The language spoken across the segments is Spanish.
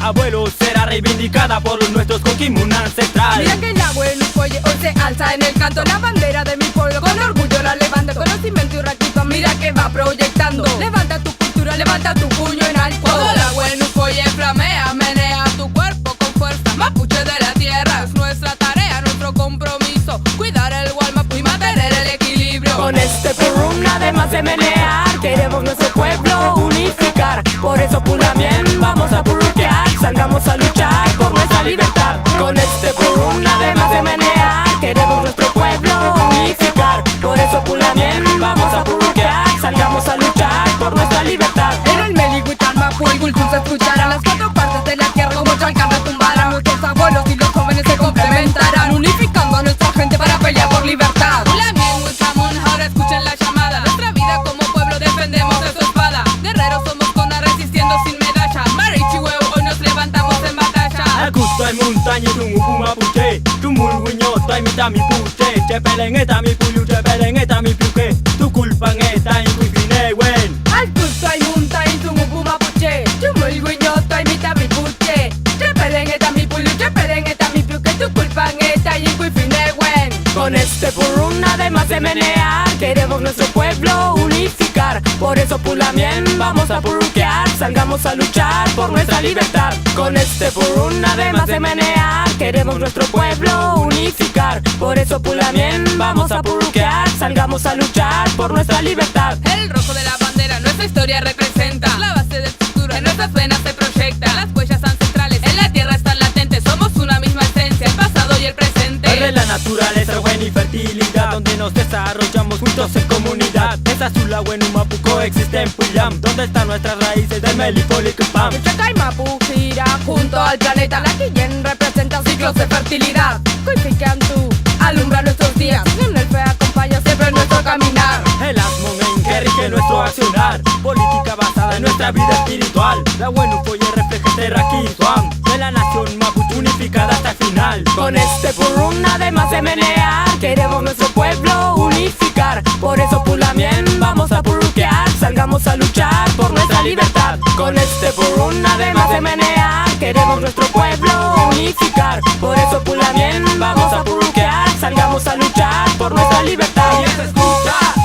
abuelos será reivindicada por los nuestros con Kimun ancestral. Mira que la buena oye, hoy se alza en el canto la bandera de mi pueblo, con orgullo la levanta, conocimiento y ratito, mira que va proyectando. Levanta tu cultura, levanta tu puño en alto. Todo la buena oye, flamea, menea tu cuerpo con fuerza, mapuche de la tierra, es nuestra tarea, nuestro compromiso, cuidar el Gualmapu y mantener el equilibrio. Con este purrum nada más de menear, queremos nuestro pueblo unificar, por eso Pulamien vamos a purruquear, salgamos a luchar por nuestra libertad. Con este purrum nada más de menear, queremos nuestro pueblo unificar, por eso Pulamien vamos a purruquear, salgamos a luchar por nuestra libertad. En el Meliguitan, Mapu y Gulcún se escucharán las cuatro partes de la tierra, como Chalcán retumbarán, nuestros abuelos y los jóvenes se complementarán, unificando a nuestra gente para pelear por libertad. Pulamien, Huichamun, ahora escuchen la llamada, nuestra vida como pueblo defendemos de su espada, guerreros somos Kona resistiendo sin medalla, Marichi huevo, hoy nos levantamos en batalla. Akusta montaña tungu pumapuche, tumulguño taimita mi puche, chepelengeta mi puyu, chepelengeta mi puque, tu culpangeta y cuifine wen. Al gusto hay munta y tu mupu mapuche, chumulguiñota y mita mi puche, chepelengeta mi puyu, chepelengeta mi puque, tu culpangeta y cuifinegüen. Con este purrum nada más de menear, queremos nuestro pueblo unificar, por eso Pulamien vamos a purruquear, salgamos a luchar por nuestra libertad. Con este purrum nada más de menear, queremos nuestro pueblo unificar, por eso Pulamien vamos a purruquear, salgamos a luchar por nuestra libertad. El rojo de la bandera nuestra historia representa, la base del futuro en nuestras venas se proyecta, las huellas ancestrales en la tierra están latentes, somos una misma esencia, el pasado y el presente. De la naturaleza buena y fertilidad, donde nos desarrollamos juntos en comunidad. Esa Sula Wenu Mapu coexiste en Pulam, donde están nuestras raíces del Melipolic-Pam. El Chacay Mapu gira junto al planeta, la Quillen representa ciclos de fertilidad. Kuificantu alumbra nuestros días, en el fe acompaña siempre nuestro caminar. El Asmomen que rige nuestro accionar, política basada en nuestra vida espiritual. La Wenu Foye refleja este Raquituam, de la nación Mapuche unificada hasta el final. Con este purrum nada más de menear, queremos nuestro pueblo unificar, por eso Pulamien vamos a purruquear, salgamos a luchar por nuestra libertad. Con este purrum nada más de menear, queremos nuestro pueblo unificar, por eso Pulamien vamos a purruquear, salgamos a luchar por nuestra libertad.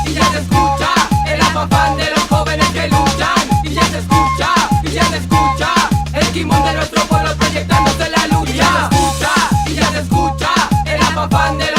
Y ya se escucha, el afán de los jóvenes que luchan. Y ya se escucha, el Kimun de nuestro pueblo proyectándose la lucha. Y ya se escucha, el afán de